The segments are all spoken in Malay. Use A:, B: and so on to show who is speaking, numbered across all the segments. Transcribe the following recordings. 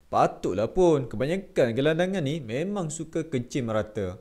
A: Patutlah pun, kebanyakan gelandangan ni memang suka kencing merata.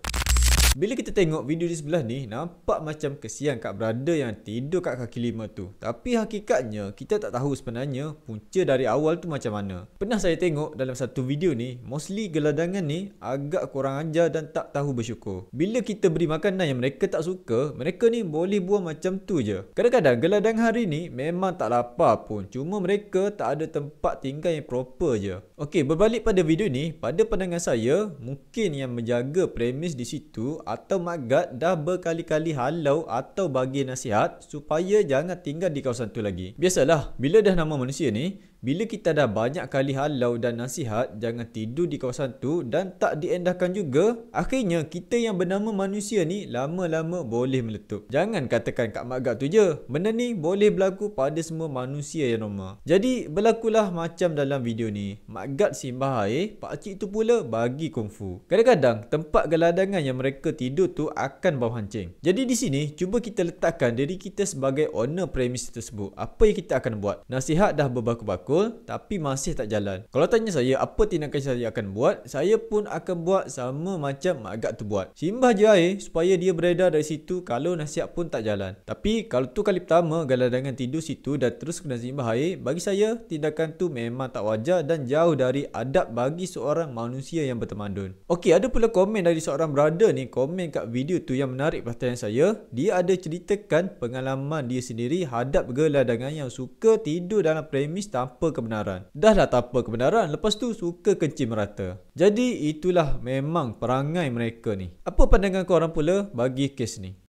A: Bila kita tengok video di sebelah ni, nampak macam kesian kat brother yang tidur kat kaki lima tu. Tapi hakikatnya, kita tak tahu sebenarnya punca dari awal tu macam mana. Pernah saya tengok dalam satu video ni, mostly gelandangan ni agak kurang ajar dan tak tahu bersyukur. Bila kita beri makanan yang mereka tak suka, mereka ni boleh buang macam tu je. Kadang-kadang gelandang hari ni memang tak lapar pun, cuma mereka tak ada tempat tinggal yang proper je. Okey, berbalik pada video ni, pada pandangan saya, mungkin yang menjaga premis di situ atau Mak Gad dah berkali-kali halau atau bagi nasihat supaya jangan tinggal di kawasan tu lagi. Biasalah, bila dah nama manusia ni, bila kita dah banyak kali halau dan nasihat jangan tidur di kawasan tu dan tak diendahkan juga, akhirnya kita yang bernama manusia ni lama-lama boleh meletup. Jangan katakan kat Mak Gad tu je, benda ni boleh berlaku pada semua manusia yang normal. Jadi berlakulah macam dalam video ni, Mak Gad simbah air, pakcik tu pula bagi kungfu. Kadang-kadang tempat gelandangan yang mereka tidur tu akan bau hancing. Jadi di sini cuba kita letakkan diri kita sebagai owner premis tersebut. Apa yang kita akan buat? Nasihat dah berbakul-bakul tapi masih tak jalan. Kalau tanya saya apa tindakan saya akan buat, saya pun akan buat sama macam Mak Gad tu buat. Simbah je air supaya dia beredar dari situ kalau nasihat pun tak jalan. Tapi kalau tu kali pertama gelandangan tidur situ dan terus kena simbah air, bagi saya tindakan tu memang tak wajar dan jauh dari adab bagi seorang manusia yang bertamadun. Okey, ada pula komen dari seorang brother ni, komen kat video tu yang menarik perhatian saya. Dia ada ceritakan pengalaman dia sendiri hadap gelandangan yang suka tidur dalam premis tanpa kebenaran. Dah lah tanpa kebenaran, lepas tu suka kencing merata. Jadi itulah memang perangai mereka ni. Apa pandangan korang pula bagi kes ni?